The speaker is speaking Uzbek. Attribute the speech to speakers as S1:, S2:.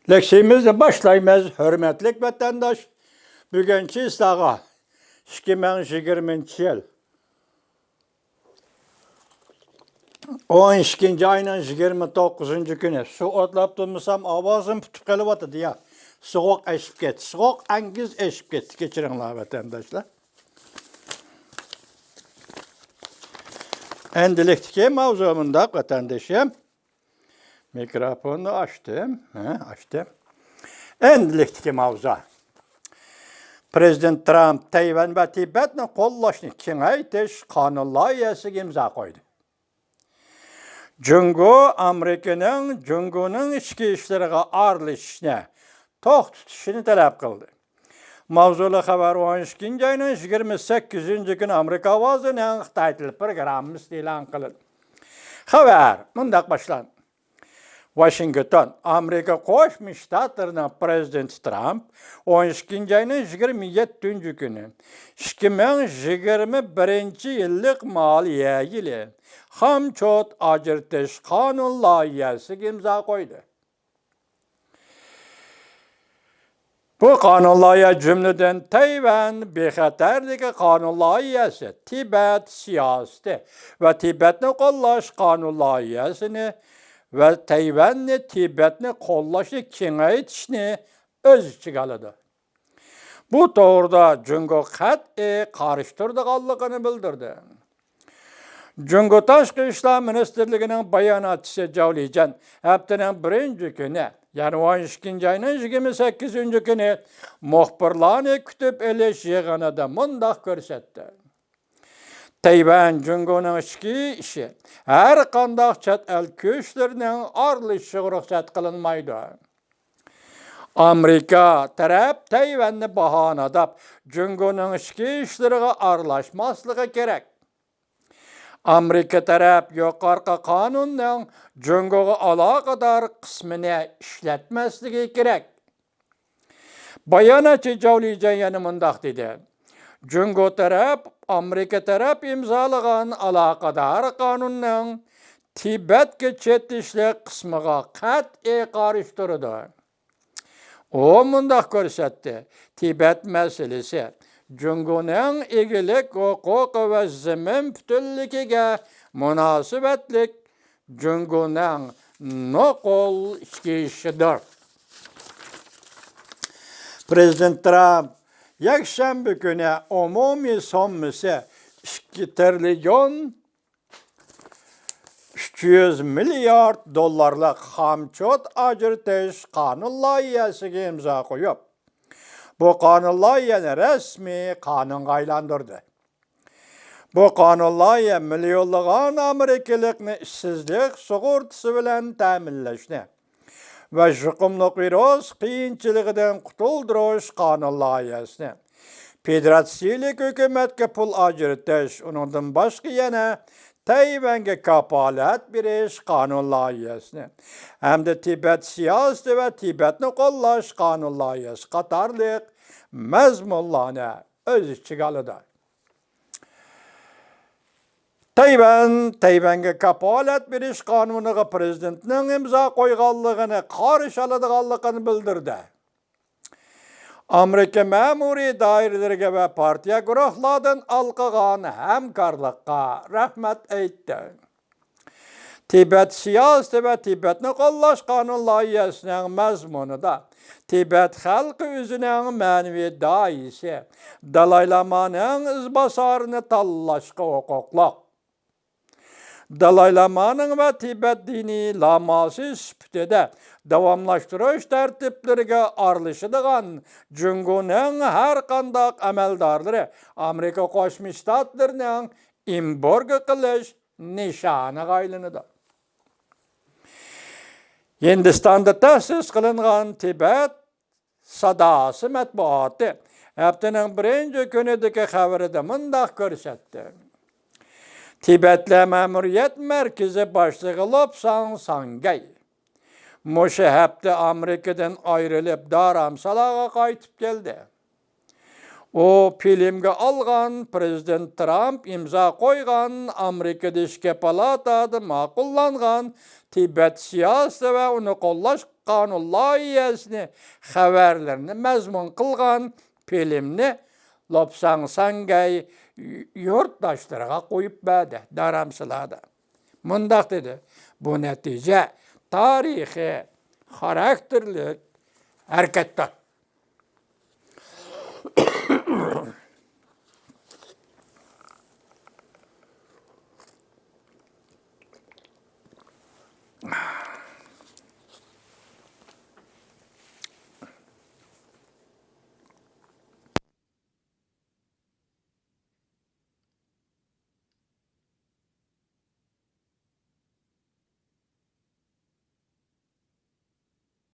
S1: Leksimizni başlaymiz, hürmetlik vatandaş. Bugünkü islağa 2020 yıl 12. ayının 29. günü su otlap durmasam avazım tutup kalıvatıdı ya. Soğuk eşip gitti. Soğuk angiz eşip gitti. Geçirinler vatandaşlar. Endilikteki mavzumunda vatandaşım. Mikrofonu açtım. Açtım. Endilikteki mavzu. Prezident Trump Tayvan ve Tibet'in kollaşını kengaytiş kanun layihəsiga imza koydu. Jungo'nun içki işleriga aralashishni to'xtatishini talab qildi. Mavzuli xabar 12 ayının 28 günü Amerika ovozining Xitoy tili programmasi e'lon qilindi. Xabar mundaq boshlanadi. Washington, Amerika Qo'shma Shtatlarining prezidenti Trump 12 ayının 27 günü 2021 yillik moliya yili hamchot ajratish qonun loyihasiga imzo qo'ydi. Bu qonun loyihasi jumladan Tayvan bexatarligi qonun loyihasi, Tibet siyosati va Tibetni qo'llash qonun loyihasini ve Tayvan'ni Tibetni qo'llashni kengaytirishni o'z ichiga oladi. Bu to'g'rida Jungo qat'iy qarshi turganligini bildirdi. Jungo Tashqi ishlar ministrligining bayonotchisi Zhao Lijian haftaning birinchi kuni, ya'ni 12 ayning 28 kuni muxbirlarni kutib olish yig'inida mundaq ko'rsatdi. Tayvan Jungo'nun ichki ishi har qanday chet el kuchlarining aralashishiga ruxsat qilinmaydi. Amerika taraf Tayvanni bahonalab Jungo'nun ichki ishlariga aralashmasligi kerak. Amerika taraf yuqorqi qonunning Jungo'ga aloqador qismini ishlatmasligi kerak. Bayonotchi Zhao Lijian yana mundaq dedi. Jungo taraf Amerika taraf imzalagan aloqador qonunning Tibetga chetishlik qismiga qat'iy qarshi turdi. O mundaq ko'rsatdi. Tibet masalasi Jungo'ning egilik huquqi va zamin butunligiga munosabatlik Jungo'ning nuqul ichki ishidir. Prezident Trump yakshanba kuni umumiy sommasi 2 trillion 300 milliard dollarlik hamchot ajratish qonun loyihasiga imzo qo'yib, bu qonun loyihasini rasmiy qonunga aylantirdi. Bu qonun loyiha millionlagan amerikalikni ishsizlik sug'urtasi bilan ta'minlashni va yuqumli virus qiyinchiligidan qutuldirish qonun loyihasini, federatsiyalik hukumatga pul ajratish, undan boshqa yana Tayvanga kapolat berish qonun loyihasini, hamda Tibet siyosati va Tibetni qo'llash qonun loyihasi qatorliq mazmunlarni o'z ichiga oladi. Tayvanga kapolat berish qonuniga prezidentning imzo qo'yganligini qarshi oladiganligini bildirdi. Amerika ma'muriy doiralariga va partiya guruhlaridan olqigan hamkorlikqa rahmat aytdi. Tibet siyosati va Tibetni qo'llash qonun loyihasining mazmunida Tibet xalqi o'zining ma'naviy doisi Dalay Lamaning izbosarini tanlashga huquqli. Dalay Lamaning va Tibet diniy lamasi sifatida davomlashtirish tartiblariga aralashadigan Jungo'ning har qanday amaldorlari Amerika Qo'shma Shtatlarining embargo qilish nishoniga aylanadi. Hindistonda ta'sis qilingan Tibet sadosi matbuoti haftaning birinchi kunidagi xabarida mundaq ko'rsatdi. Tibetli ma'muriyat markazi boshlig'i Lobsang Sangay Moshe hafta Amerikadan ayrilib Dharamsalaga qaytib keldi. O filmga olgan Prezident Trump imzo qo'ygan Amerikada ishga palatada ma'qullangan Tibet siyosati va uni qo'llash qanun layihəsini, xəbərlərini məzmun qılğan filmni Lobsang Sangay yurttaşlarına qoyub bədi, daramsıladı. Mundaq dedi, bu nəticə tarixi, xarakterli hərəkətdir.